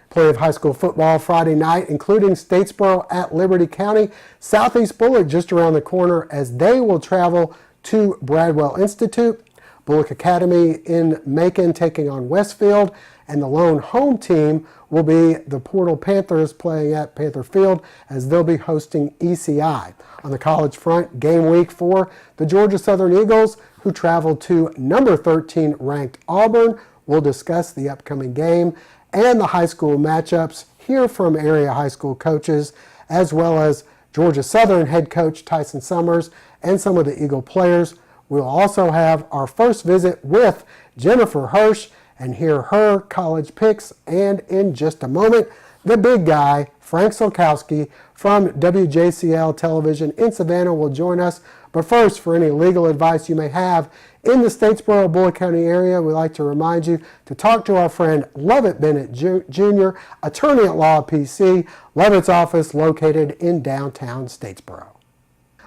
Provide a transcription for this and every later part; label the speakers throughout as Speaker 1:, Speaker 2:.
Speaker 1: Play of high school football Friday night, including Statesboro at Liberty County. Southeast Bullock just around the corner as they will travel to Bradwell Institute. Bullock Academy in Macon taking on Westfield, and the lone home team will be the Portal Panthers playing at Panther Field as they'll be hosting ECI. On the college front, game week for the Georgia Southern Eagles, who travel to number 13 ranked Auburn. We'll discuss the upcoming game and the high school matchups, hear from area high school coaches, as well as Georgia Southern head coach Tyson Summers and some of the Eagle players. We'll also have our first visit with Jennifer Hirsh and hear her college picks. And in just a moment, the big guy, Frank Sulkowski from WJCL Television in Savannah, will join us. But first, for any legal advice you may have in the Statesboro, Bullock County area, we'd like to remind you to talk to our friend Lovett Bennett Jr., attorney at law at PC, Lovett's office located in downtown Statesboro.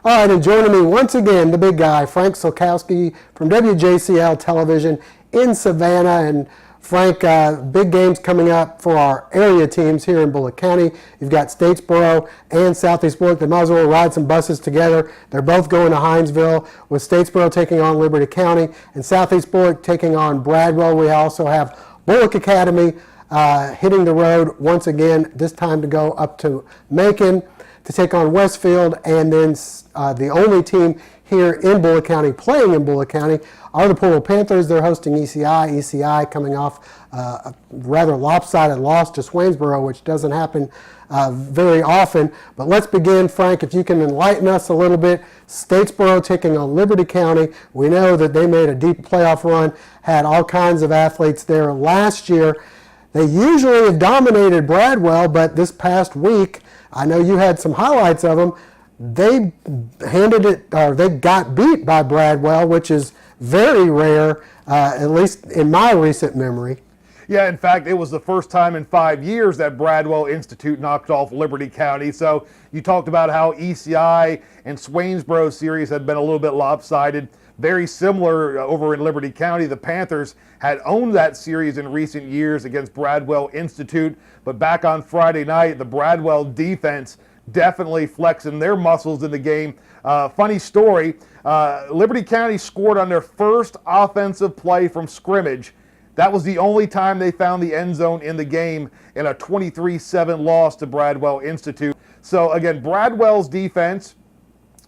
Speaker 1: All right, and joining me once again, the big guy, Frank Sulkowski from WJCL Television in Savannah. And Frank, big games coming up for our area teams here in Bullock County. You've got Statesboro and Southeast Bullock. They might as well ride some buses together. They're both going to Hinesville, with Statesboro taking on Liberty County and Southeast Bullock taking on Bradwell. We also have Bullock Academy hitting the road once again, this time to go up to Macon to take on Westfield. And then the only team here in Bullock County playing in Bullock County are the Portal Panthers. They're hosting ECI. ECI coming off a rather lopsided loss to Swainsboro, which doesn't happen very often. But let's begin, Frank, if you can enlighten us a little bit. Statesboro taking on Liberty County. We know that they made a deep playoff run, had all kinds of athletes there last year. They usually have dominated Bradwell, but this past week, I know you had some highlights of them. They got beat by Bradwell, which is very rare, at least in my recent memory.
Speaker 2: Yeah, in fact, it was the first time in 5 years that Bradwell Institute knocked off Liberty County. So you talked about how ECI and Swainsboro series had been a little bit lopsided. Very similar over in Liberty County. The Panthers had owned that series in recent years against Bradwell Institute. But back on Friday night, the Bradwell defense definitely flexing their muscles in the game. Funny story, Liberty County scored on their first offensive play from scrimmage. That was the only time they found the end zone in the game in a 23-7 loss to Bradwell Institute. So again, Bradwell's defense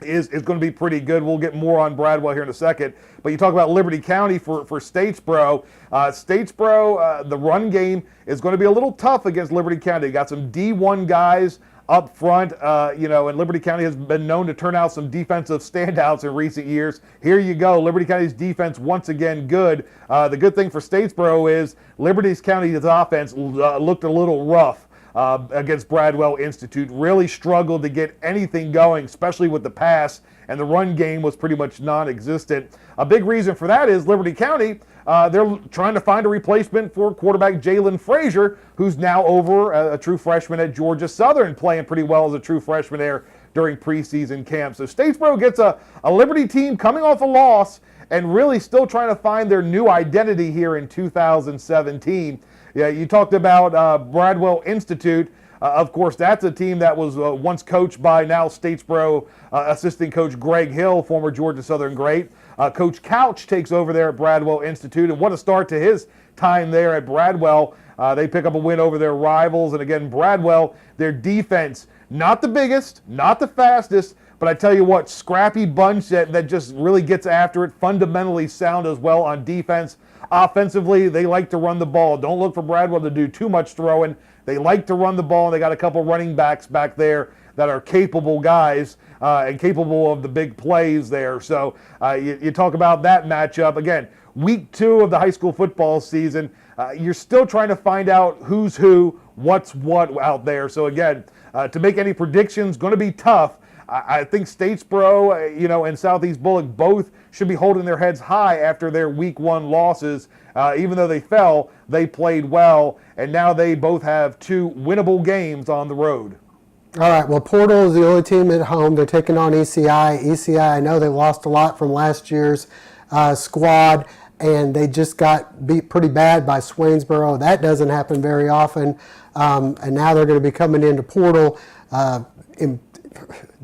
Speaker 2: is going to be pretty good. We'll get more on Bradwell here in a second. But you talk about Liberty County for Statesboro. Statesboro, the run game is going to be a little tough against Liberty County. Got some D1 guys up front, and Liberty County has been known to turn out some defensive standouts in recent years. Here you go, Liberty County's defense once again good. The good thing for Statesboro is Liberty County's offense looked a little rough against Bradwell Institute. Really struggled to get anything going, especially with the pass, and the run game was pretty much non-existent. A big reason for that is Liberty County, they're trying to find a replacement for quarterback Jalen Frazier, who's now over a true freshman at Georgia Southern, playing pretty well as a true freshman there during preseason camp. So Statesboro gets a Liberty team coming off a loss and really still trying to find their new identity here in 2017. Yeah, you talked about Bradwell Institute. Of course, that's a team that was once coached by now Statesboro assistant coach Greg Hill, former Georgia Southern great. Coach Couch takes over there at Bradwell Institute, and what a start to his time there at Bradwell. They pick up a win over their rivals, and again, Bradwell, their defense, not the biggest, not the fastest, but I tell you what, scrappy bunch that just really gets after it, fundamentally sound as well on defense. Offensively, they like to run the ball. Don't look for Bradwell to do too much throwing. They like to run the ball, and they got a couple running backs back there that are capable guys and capable of the big plays there. So you talk about that matchup. Again, week 2 of the high school football season, you're still trying to find out who's who, what's what out there. So again, to make any predictions, going to be tough. I think Statesboro, and Southeast Bullock both should be holding their heads high after their week 1 losses. Even though they fell, they played well, and now they both have 2 winnable games on the road.
Speaker 1: All right, well, Portal is the only team at home. They're taking on ECI. ECI, I know they lost a lot from last year's squad, and they just got beat pretty bad by Swainsboro. That doesn't happen very often. And now they're going to be coming into Portal.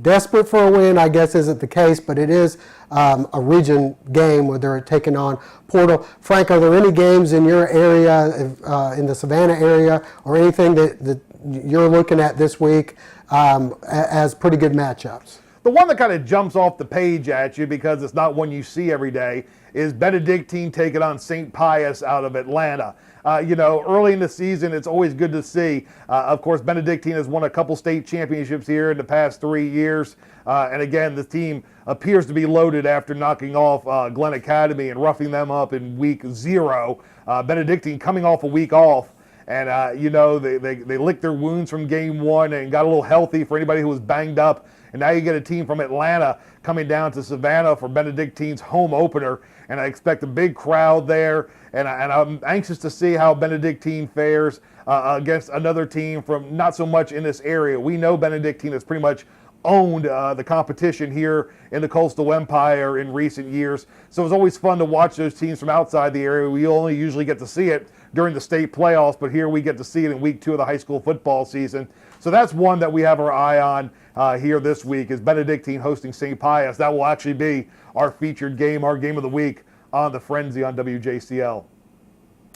Speaker 1: Desperate for a win, I guess, isn't the case, but it is a region game where they're taking on Portal. Frank, are there any games in your area, in the Savannah area, or anything that you're looking at this week as pretty good matchups?
Speaker 2: The one that kind of jumps off the page at you, because it's not one you see every day, is Benedictine taking on St. Pius out of Atlanta. Early in the season, it's always good to see. Of course, Benedictine has won a couple state championships here in the past 3 years. And again, the team appears to be loaded after knocking off Glen Academy and roughing them up in week 0. Benedictine coming off a week off. And, they licked their wounds from game 1 and got a little healthy for anybody who was banged up. And now you get a team from Atlanta coming down to Savannah for Benedictine's home opener. And I expect a big crowd there. And I'm anxious to see how Benedictine fares against another team from not so much in this area. We know Benedictine has pretty much owned the competition here in the Coastal Empire in recent years. So it's always fun to watch those teams from outside the area. We only usually get to see it during the state playoffs, but here we get to see it in week 2 of the high school football season. So that's one that we have our eye on here this week, is Benedictine hosting St. Pius. That will actually be our featured game, our game of the week on the Frenzy on WJCL.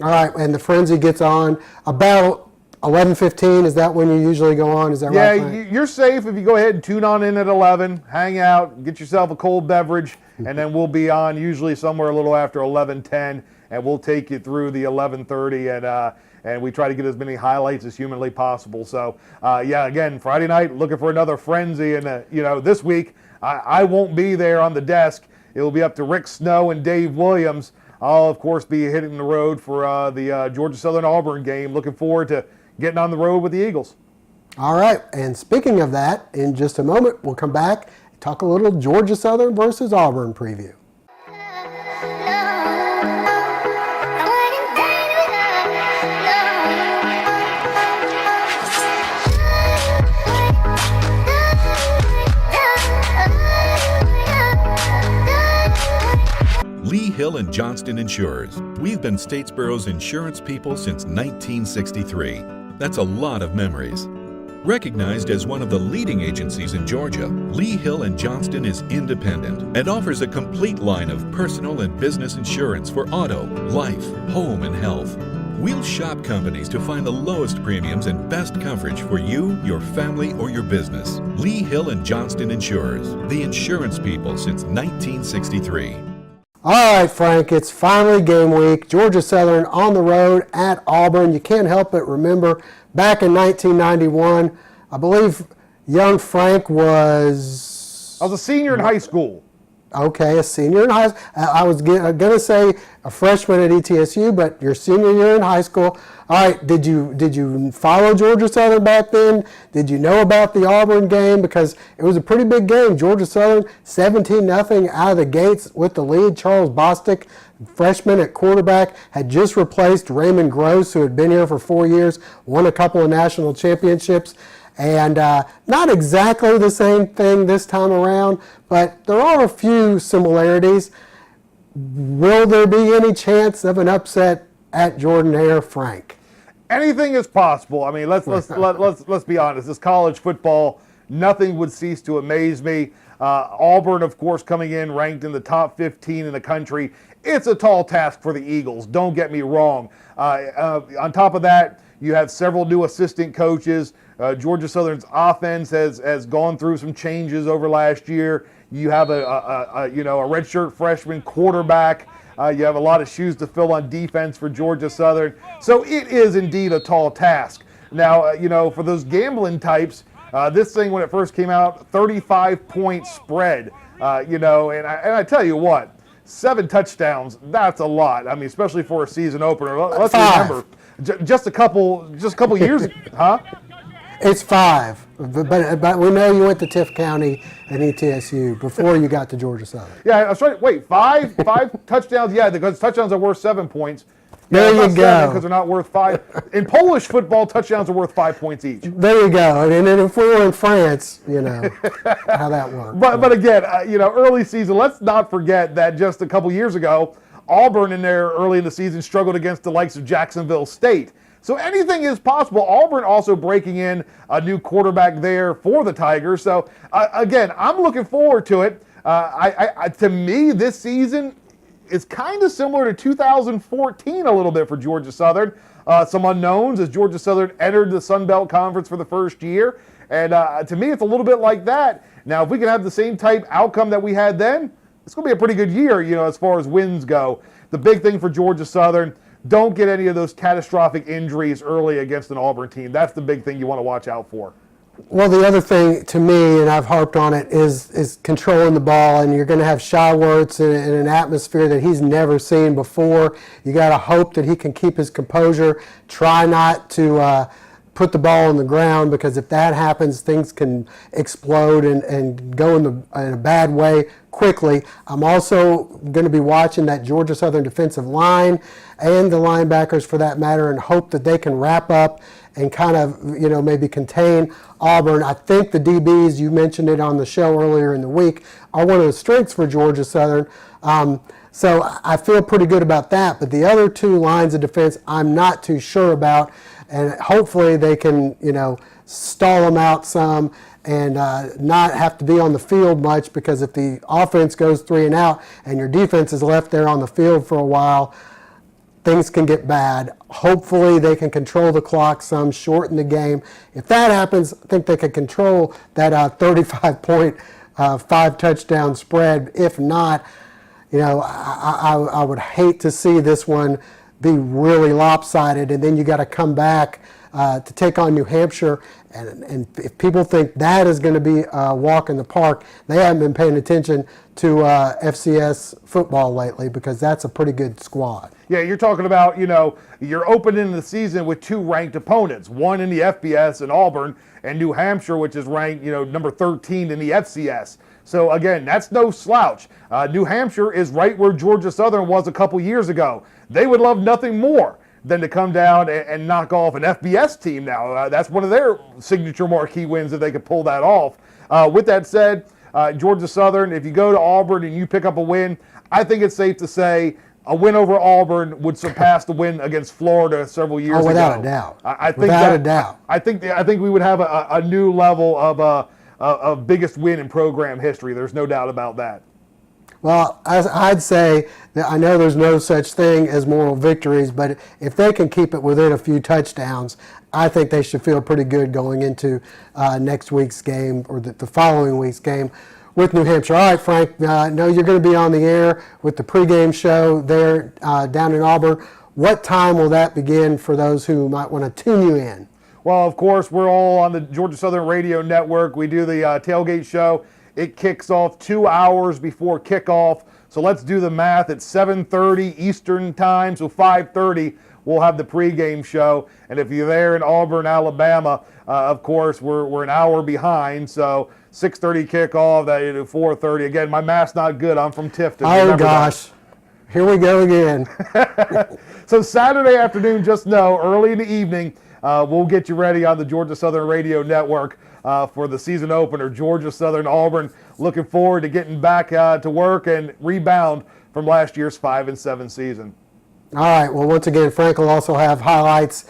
Speaker 1: All right, and the Frenzy gets on about 11:15. Is that when you usually go on? Is that right?
Speaker 2: Yeah, you're safe if you go ahead and tune on in at 11, hang out, get yourself a cold beverage, and then we'll be on usually somewhere a little after 11:10, and we'll take you through the 11:30, and we try to get as many highlights as humanly possible. So, again, Friday night, looking for another Frenzy, and this week I won't be there on the desk. It will be up to Rick Snow and Dave Williams. I'll, of course, be hitting the road for the Georgia Southern Auburn game. Looking forward to getting on the road with the Eagles.
Speaker 1: All right, and speaking of that, in just a moment, we'll come back and talk a little Georgia Southern versus Auburn preview.
Speaker 3: Lee Hill and Johnston Insurers. We've been Statesboro's insurance people since 1963. That's a lot of memories. Recognized as one of the leading agencies in Georgia, Lee Hill and Johnston is independent and offers a complete line of personal and business insurance for auto, life, home, and health. We'll shop companies to find the lowest premiums and best coverage for you, your family, or your business. Lee Hill and Johnston Insurers, the insurance people since 1963.
Speaker 1: All right, Frank, it's finally game week. Georgia Southern on the road at Auburn. You can't help but remember back in 1991, I believe young Frank was...
Speaker 2: I was a senior in high school.
Speaker 1: Okay, a senior in high school. I was going to say a freshman at ETSU, but your senior year in high school. All right, did you follow Georgia Southern back then? Did you know about the Auburn game? Because it was a pretty big game. Georgia Southern 17-0 out of the gates with the lead. Charles Bostic, freshman at quarterback, had just replaced Raymond Gross, who had been here for 4 years, won a couple of national championships. And not exactly the same thing this time around, but there are a few similarities. Will there be any chance of an upset at Jordan-Hare, Frank?
Speaker 2: Anything is possible. I mean, let's be honest. This college football, nothing would cease to amaze me. Auburn, of course, coming in ranked in the top 15 in the country. It's a tall task for the Eagles. Don't get me wrong. On top of that, you have several new assistant coaches. Georgia Southern's offense has gone through some changes over last year. You have a redshirt freshman quarterback. You have a lot of shoes to fill on defense for Georgia Southern. So it is indeed a tall task. Now, for those gambling types, this thing when it first came out, 35-point spread. And I tell you what, 7 touchdowns, that's a lot. I mean, especially for a season opener. Let's remember, just a couple years, huh?
Speaker 1: It's 5, but we know you went to Tift County and ETSU before you got to Georgia Southern.
Speaker 2: Yeah, I was trying. Wait, five touchdowns? Yeah, because touchdowns are worth 7 points.
Speaker 1: There you go.
Speaker 2: Because they're not worth 5. In Polish football, touchdowns are worth 5 points each.
Speaker 1: There you go. And then if we were in France, how that works.
Speaker 2: But again, early season. Let's not forget that just a couple years ago, Auburn in there early in the season struggled against the likes of Jacksonville State. So anything is possible. Auburn also breaking in a new quarterback there for the Tigers. So again, I'm looking forward to it. To me, this season is kind of similar to 2014 a little bit for Georgia Southern. Some unknowns as Georgia Southern entered the Sun Belt Conference for the first year. And to me, it's a little bit like that. Now, if we can have the same type outcome that we had then, it's going to be a pretty good year, as far as wins go. The big thing for Georgia Southern, don't get any of those catastrophic injuries early against an Auburn team. That's the big thing you want to watch out for.
Speaker 1: Well, the other thing to me, and I've harped on it, is controlling the ball, and you're going to have Shy Wirtz in an atmosphere that he's never seen before. You got to hope that he can keep his composure, try not to put the ball on the ground, because if that happens, things can explode and go in a bad way quickly. I'm also going to be watching that Georgia Southern defensive line and the linebackers for that matter, and hope that they can wrap up and kind of, maybe contain Auburn. I think the DBs, you mentioned it on the show earlier in the week, are one of the strengths for Georgia Southern. So I feel pretty good about that. But the other two lines of defense, I'm not too sure about. And hopefully they can, stall them out some and not have to be on the field much, because if the offense goes 3 and out and your defense is left there on the field for a while, things can get bad. Hopefully they can control the clock some, shorten the game. If that happens, I think they can control that 35-point, 5-touchdown spread. If not, I would hate to see this one be really lopsided, and then you got to come back to take on New Hampshire. And if people think that is going to be a walk in the park, they haven't been paying attention to FCS football lately, because that's a pretty good squad.
Speaker 2: Yeah, you're talking about, you're opening the season with 2 ranked opponents, one in the FBS in Auburn, and New Hampshire, which is ranked, number 13 in the FCS. So again, that's no slouch. New Hampshire is right where Georgia Southern was a couple years ago. They would love nothing more than to come down and knock off an FBS team now. That's one of their signature marquee wins if they could pull that off. With that said, Georgia Southern, if you go to Auburn and you pick up a win, I think it's safe to say a win over Auburn would surpass the win against Florida several years ago.
Speaker 1: Without a doubt.
Speaker 2: Without a doubt. I think we would have a new level of biggest win in program history. There's no doubt about that.
Speaker 1: Well, I'd say that I know there's no such thing as moral victories, but if they can keep it within a few touchdowns, I think they should feel pretty good going into next week's game, or the following week's game with New Hampshire. All right, Frank, I know you're going to be on the air with the pregame show there down in Auburn. What time will that begin for those who might want to tune you in?
Speaker 2: Well, of course, we're all on the Georgia Southern Radio Network. We do the tailgate show. It kicks off 2 hours before kickoff. So let's do the math. It's 7:30 Eastern time, so 5:30 we'll have the pregame show. And if you're there in Auburn, Alabama, of course, we're an hour behind. So 6:30 kickoff, 4:30. Again, my math's not good. I'm from Tifton.
Speaker 1: Oh, gosh. Here we go again.
Speaker 2: So Saturday afternoon, just know, early in the evening, we'll get you ready on the Georgia Southern Radio Network for the season opener, Georgia Southern Auburn. Looking forward to getting back to work and rebound from last year's 5-7 season.
Speaker 1: All right. Well, once again, Frank will also have highlights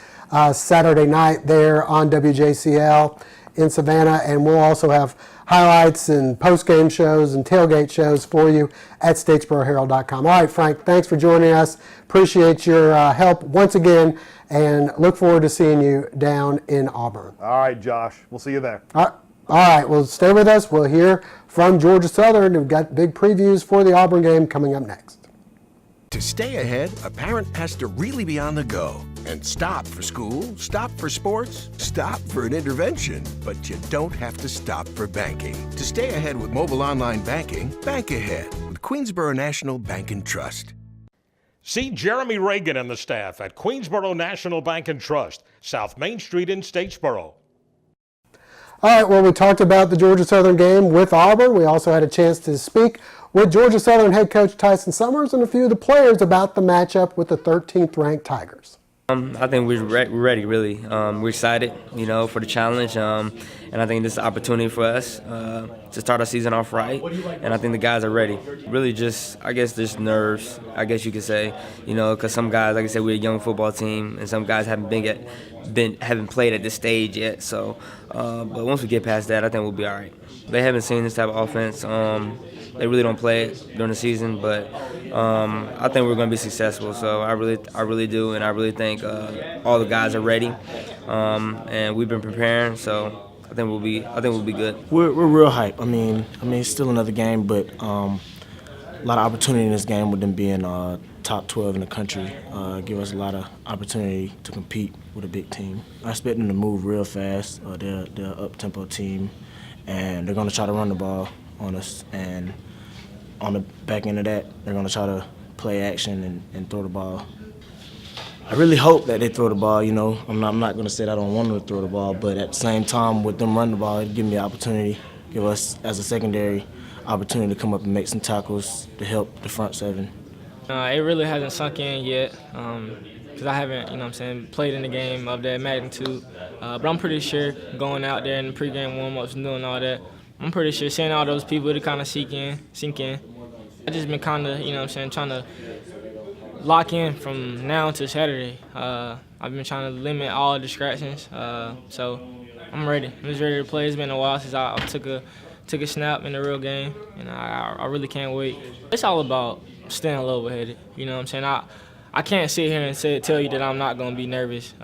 Speaker 1: Saturday night there on WJCL in Savannah, and we'll also have highlights and post-game shows and tailgate shows for you at statesboroherald.com. All right, Frank, thanks for joining us. Appreciate your help once again, and look forward to seeing you down in Auburn.
Speaker 2: All right, Josh. We'll see you there.
Speaker 1: All right. Well, stay with us. We'll hear from Georgia Southern. We've got big previews for the Auburn game coming up next.
Speaker 4: To stay ahead, a parent has to really be on the go and stop for school, stop for sports, stop for an intervention. But you don't have to stop for banking. To stay ahead with mobile online banking, bank ahead with Queensboro National Bank and Trust.
Speaker 5: See Jeremy Reagan and the staff at Queensboro National Bank and Trust, South Main Street in Statesboro.
Speaker 1: All right, well, we talked about the Georgia Southern game with Auburn. We also had a chance to speak with Georgia Southern head coach Tyson Summers and a few of the players about the matchup with the 13th ranked Tigers.
Speaker 6: I think we're ready, really. We're excited, for the challenge, and I think this is an opportunity for us to start our season off right, and I think the guys are ready. Really just, I guess, just nerves, I guess you could say, because some guys, like I said, we're a young football team, and some guys haven't haven't played at this stage yet, so, but once we get past that, I think we'll be all right. They haven't seen this type of offense. They really don't play it during the season, but I think we're going to be successful. So I really do, and I really think all the guys are ready, and we've been preparing. So I think we'll be good.
Speaker 7: We're real hype. I mean, it's still another game, but a lot of opportunity in this game with them being top 12 in the country. Give us a lot of opportunity to compete with a big team. I expect them to move real fast. They're an up-tempo team, and they're going to try to run the ball on us, and on the back end of that, they're going to try to play action and throw the ball. I really hope that they throw the ball, I'm not going to say that I don't want them to throw the ball, but at the same time, with them running the ball, it'll give me an opportunity, give us, as a secondary, opportunity to come up and make some tackles to help the front seven.
Speaker 8: It really hasn't sunk in yet, because I haven't, played in the game of that magnitude. But I'm pretty sure going out there in the pregame warm-ups and doing all that, I'm pretty sure seeing all those people to kind of sink in. I just been kind of, trying to lock in from now to Saturday. I've been trying to limit all distractions, so I'm ready. I'm just ready to play. It's been a while since I took a snap in the real game, and I really can't wait. It's all about staying level-headed. I can't sit here and tell you that I'm not going to be nervous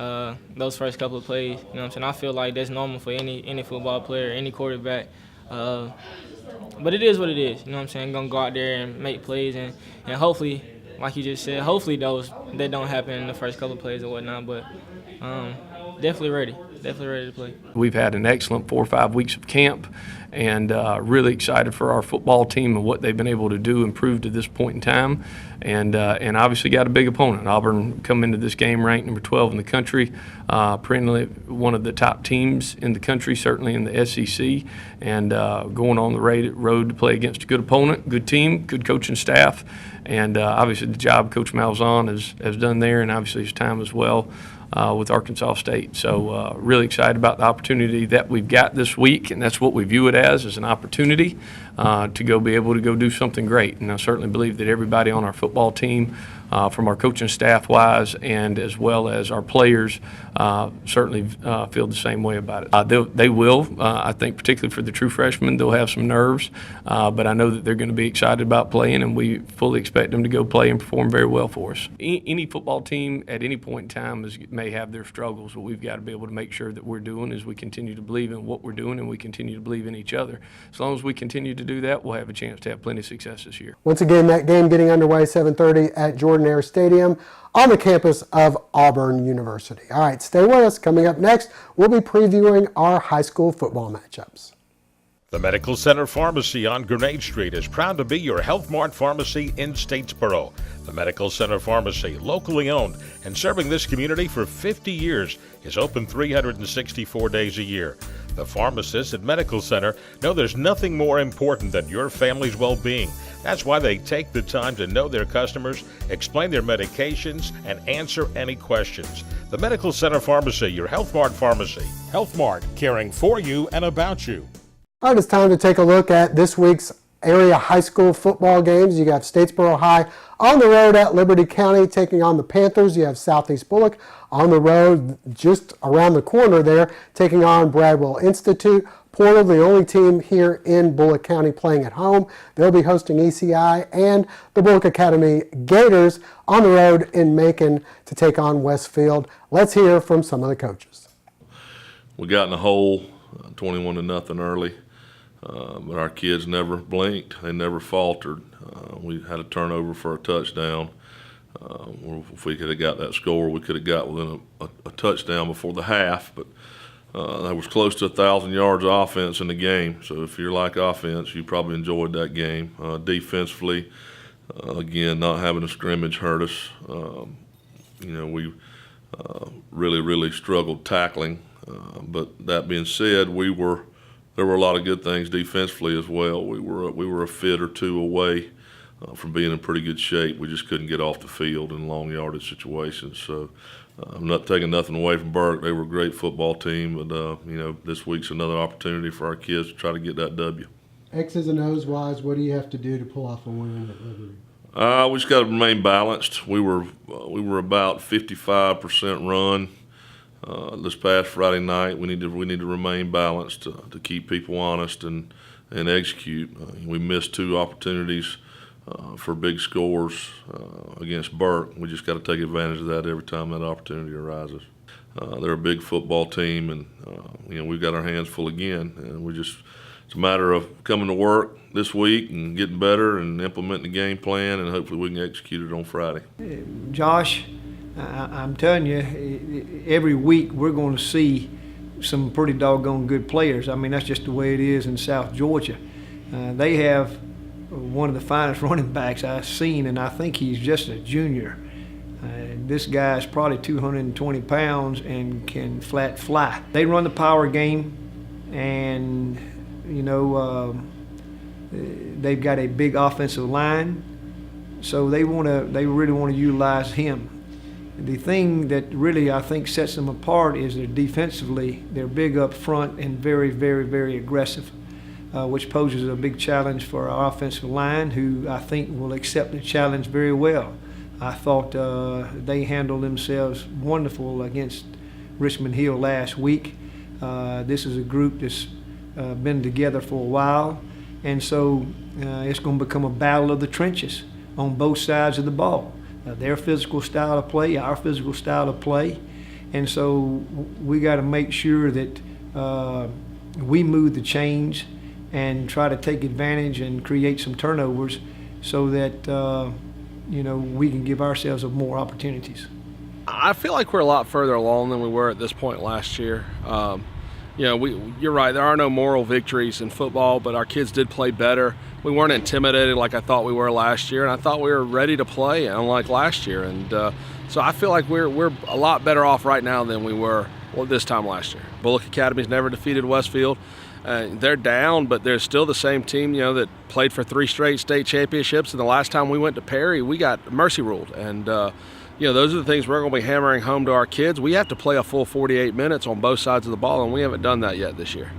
Speaker 8: those first couple of plays. I feel like that's normal for any football player, any quarterback. But it is what it is. I'm going to go out there and make plays, and hopefully, like you just said, hopefully that don't happen in the first couple of plays or whatnot. But definitely ready to play.
Speaker 9: We've had an excellent 4 or 5 weeks of camp, and really excited for our football team and what they've been able to do and prove to this point in time. And obviously got a big opponent. Auburn come into this game ranked number 12 in the country, perennially one of the top teams in the country, certainly in the SEC, and going on the road to play against a good opponent, good team, good coaching staff, and obviously the job Coach Malzahn has done there, and obviously his time as well with Arkansas State. So really excited about the opportunity that we've got this week, and that's what we view it as an opportunity to be able to go do something great. And I certainly believe that everybody on our football team, from our coaching staff wise and as well as our players, certainly feel the same way about it. They will, I think, particularly for the true freshmen, they'll have some nerves, but I know that they're going to be excited about playing, and we fully expect them to go play and perform very well for us. Any football team at any point in time may have their struggles. What we've got to be able to make sure that we're doing is we continue to believe in what we're doing, and we continue to believe in each other. As long as we continue to do that, we'll have a chance to have plenty of success this year.
Speaker 1: Once again, that game getting underway 7:30 at Jordan Air Stadium on the campus of Auburn University. All right, stay with us. Coming up next, we'll be previewing our high school football matchups.
Speaker 5: The Medical Center Pharmacy on Grenade Street is proud to be your Health Mart pharmacy in Statesboro. The Medical Center Pharmacy, locally owned and serving this community for 50 years, is open 364 days a year. The pharmacists at Medical Center know there's nothing more important than your family's well-being. That's why they take the time to know their customers, explain their medications, and answer any questions. The Medical Center Pharmacy, your Health Mart pharmacy. Health Mart, caring for you and about you.
Speaker 1: All right, it's time to take a look at this week's area high school football games. You got Statesboro High on the road at Liberty County taking on the Panthers. You have Southeast Bullock on the road just around the corner there taking on Bradwell Institute. Portal, the only team here in Bullock County playing at home. They'll be hosting ECI, and the Bullock Academy Gators on the road in Macon to take on Westfield. Let's hear from some of the coaches.
Speaker 10: We got in a hole 21-0 early. But our kids never blinked. They never faltered. We had a turnover for a touchdown. If we could have got that score, we could have got within a touchdown before the half. But there was close to 1,000 yards of offense in the game. So if you like offense, you probably enjoyed that game. Defensively, again, not having a scrimmage hurt us. We really struggled tackling. But that being said, there were a lot of good things defensively as well. We were a fit or two away from being in pretty good shape. We just couldn't get off the field in long yardage situations. So I'm not taking nothing away from Burke. They were a great football team, but this week's another opportunity for our kids to try to get that W.
Speaker 1: X's and O's wise, what do you have to do to pull off a win at Liberty?
Speaker 10: We just got to remain balanced. We were about 55% run this past Friday night. We need to remain balanced to keep people honest and execute. We missed 2 opportunities for big scores against Burke. We just got to take advantage of that every time that opportunity arises. They're a big football team, and we've got our hands full again. And it's a matter of coming to work this week and getting better and implementing the game plan, and hopefully we can execute it on Friday.
Speaker 11: Josh, I'm telling you, every week we're going to see some pretty doggone good players. I mean, that's just the way it is in South Georgia. They have one of the finest running backs I've seen, and I think he's just a junior. This guy's probably 220 pounds and can flat fly. They run the power game, and they've got a big offensive line, so they really want to utilize him. The thing that really I think sets them apart is that defensively they're big up front and very, very, very aggressive, which poses a big challenge for our offensive line, who I think will accept the challenge very well. I thought they handled themselves wonderful against Richmond Hill last week. This is a group that's been together for a while, and so it's going to become a battle of the trenches on both sides of the ball. Their physical style of play, our physical style of play, and so we got to make sure that we move the chains and try to take advantage and create some turnovers so that we can give ourselves more opportunities.
Speaker 12: I feel like we're a lot further along than we were at this point last year. You're right, there are no moral victories in football, but our kids did play better. We weren't intimidated like I thought we were last year, and I thought we were ready to play, unlike last year. And so I feel like we're a lot better off right now than we were this time last year. Bullock Academy's never defeated Westfield. They're down, but they're still the same team, that played for 3 straight state championships. And the last time we went to Perry, we got mercy ruled. And those are the things we're going to be hammering home to our kids. We have to play a full 48 minutes on both sides of the ball, and we haven't done that yet this year.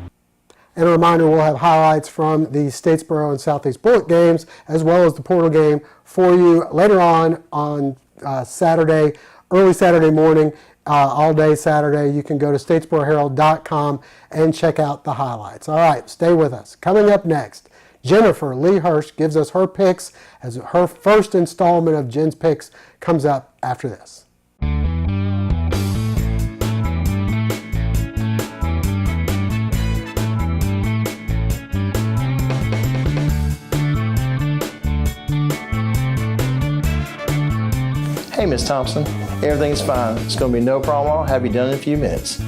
Speaker 1: And a reminder, we'll have highlights from the Statesboro and Southeast Bullock games, as well as the Portal game for you later on Saturday, early Saturday morning, all day Saturday. You can go to statesboroherald.com and check out the highlights. All right, stay with us. Coming up next, Jennifer Hirsh gives us her picks as her first installment of Jen's Picks comes up after this.
Speaker 13: Hey, Miss Thompson, everything's fine. It's going to be no problem. I'll have you done in a few minutes.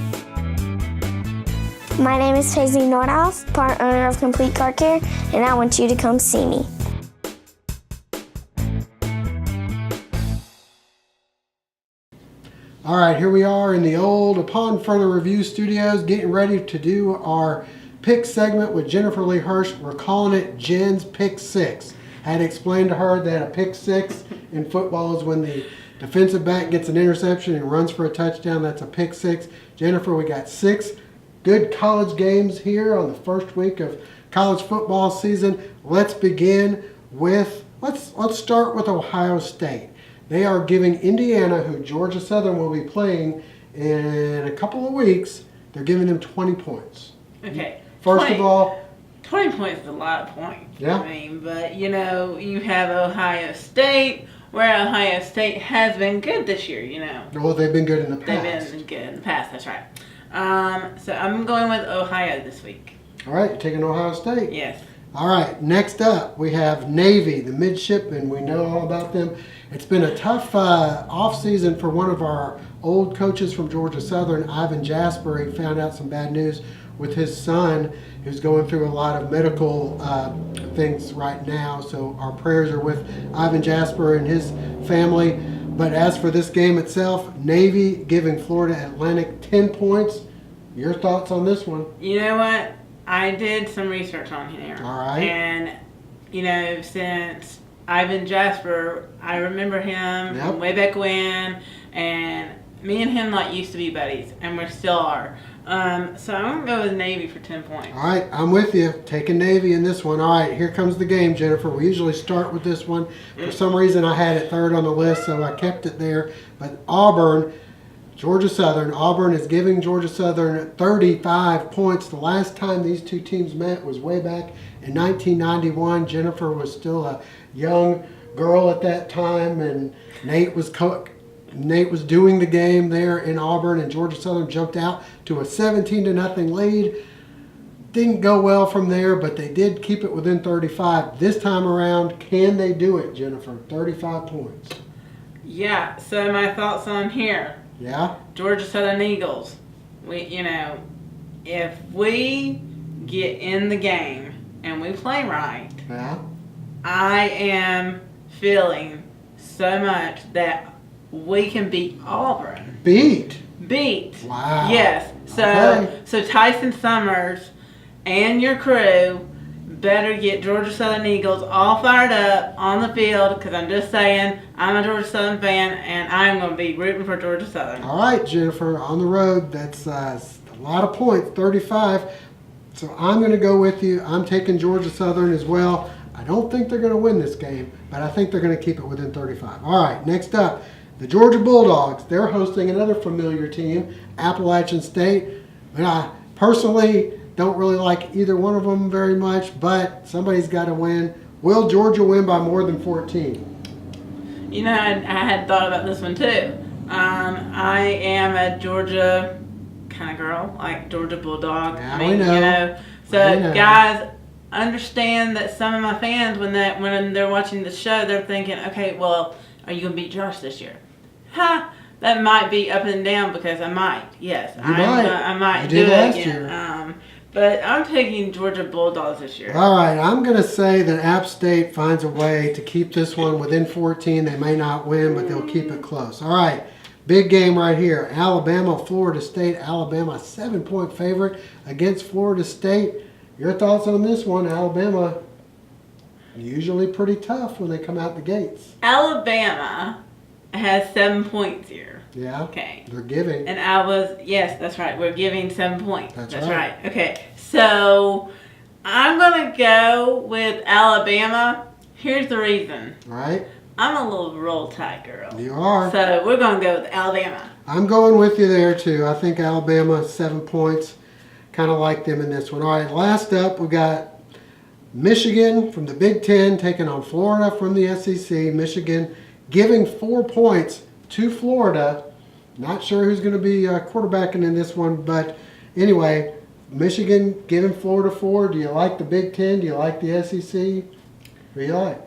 Speaker 14: My name is Paisley Nordhoff, part owner of Complete Car Care, and I want you to come see me.
Speaker 1: All right, here we are in the old Upon Further Review studios, getting ready to do our pick segment with Jennifer Hirsh. We're calling it Jen's Pick 6. I had explained to her that a pick 6 in football is when the defensive back gets an interception and runs for a touchdown. That's a pick 6. Jennifer, we got 6 good college games here on the first week of college football season. Let's begin with, let's start with Ohio State. They are giving Indiana, who Georgia Southern will be playing in a couple of weeks, they're giving them 20 points.
Speaker 15: Okay.
Speaker 1: First of all,
Speaker 15: 20 points is a lot of points.
Speaker 1: Yeah.
Speaker 15: I mean, but you have Ohio State, where Ohio State has been good this year,
Speaker 1: Well, they've been good in the past.
Speaker 15: They've been good in the past, that's right. So I'm going with Ohio this week.
Speaker 1: All right, you're taking Ohio State?
Speaker 15: Yes.
Speaker 1: All right, next up we have Navy, the midshipmen. We know all about them. It's been a tough off-season for one of our old coaches from Georgia Southern, Ivan Jasper. He found out some bad news with his son, who's going through a lot of medical things right now. So our prayers are with Ivan Jasper and his family. But as for this game itself, Navy giving Florida Atlantic 10 points. Your thoughts on this one?
Speaker 15: You know what? I did some research on here.
Speaker 1: All right.
Speaker 15: And, since Ivan Jasper, I remember him from way back when, and me and him used to be buddies, and we still are. So I'm going to go with Navy for 10 points.
Speaker 1: All right, I'm with you. Taking Navy in this one. All right, here comes the game, Jennifer. We usually start with this one. For some reason, I had it third on the list, so I kept it there. But Auburn, Georgia Southern. Auburn is giving Georgia Southern 35 points. The last time these two teams met was way back in 1991. Jennifer was still a young girl at that time, and Nate was doing the game there in Auburn, and Georgia Southern jumped out to a 17-0 lead. Didn't go well from there, but they did keep it within 35. This time around, can they do it, Jennifer? 35 points.
Speaker 15: Yeah, so my thoughts on here.
Speaker 1: Yeah?
Speaker 15: Georgia Southern Eagles. If we get in the game and we play right,
Speaker 1: yeah,
Speaker 15: I am feeling so much that we can beat Auburn.
Speaker 1: Beat?
Speaker 15: Wow. Yes.
Speaker 1: Okay.
Speaker 15: So Tyson Summers and your crew better get Georgia Southern Eagles all fired up on the field, because I'm just saying, I'm a Georgia Southern fan, and I'm going to be rooting for Georgia Southern.
Speaker 1: All right, Jennifer, on the road, that's a lot of points, 35. So I'm going to go with you. I'm taking Georgia Southern as well. I don't think they're going to win this game, but I think they're going to keep it within 35. All right, next up, the Georgia Bulldogs. They're hosting another familiar team, Appalachian State. I personally don't really like either one of them very much, but somebody's got to win. Will Georgia win by more than 14?
Speaker 15: I had thought about this one too. I am a Georgia kind of girl, like Georgia Bulldog.
Speaker 1: Yeah, we know.
Speaker 15: Guys, understand that some of my fans, when they're watching the show, they're thinking, okay, well, are you going to beat Josh this year? That might be up and down, because I might. Yes, I might do it again. But I'm taking Georgia Bulldogs this year.
Speaker 1: All right, I'm going to say that App State finds a way to keep this one within 14. They may not win, but they'll keep it close. All right, big game right here. Alabama, Florida State. Alabama, 7-point favorite against Florida State. Your thoughts on this one? Alabama, usually pretty tough when they come out the gates.
Speaker 15: Alabama has 7 points here.
Speaker 1: Yeah.
Speaker 15: Okay.
Speaker 1: They're giving.
Speaker 15: And yes, that's right. We're giving 7 points.
Speaker 1: That's
Speaker 15: right. Okay. So I'm going to go with Alabama. Here's the reason.
Speaker 1: Right.
Speaker 15: I'm a little Roll Tide girl.
Speaker 1: You are.
Speaker 15: So we're going to go with Alabama.
Speaker 1: I'm going with you there, too. I think Alabama, 7 points. Kind of like them in this one. All right, last up, we got Michigan from the Big Ten taking on Florida from the SEC. Michigan giving 4 points to Florida. Not sure who's going to be quarterbacking in this one, but anyway, Michigan giving Florida 4. Do you like the Big Ten? Do you like the SEC? Who do you like?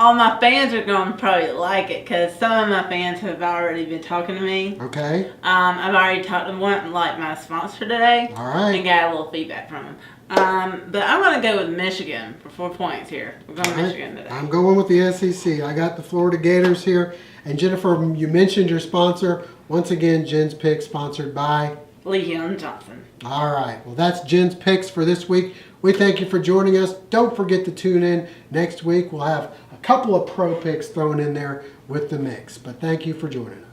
Speaker 15: All my fans are going to probably like it, because some of my fans have already been talking to me.
Speaker 1: Okay.
Speaker 15: I've already talked to one, like my sponsor today.
Speaker 1: All right.
Speaker 15: And got a little feedback from him. But I'm going to go with Michigan for 4 points here. We're going Michigan today.
Speaker 1: I'm going with the SEC. I got the Florida Gators here. And Jennifer, you mentioned your sponsor. Once again, Jen's Picks, sponsored by
Speaker 15: Lee Young Johnson.
Speaker 1: All right. Well, that's Jen's Picks for this week. We thank you for joining us. Don't forget to tune in next week. We'll have a couple of pro picks thrown in there with the mix. But thank you for joining us.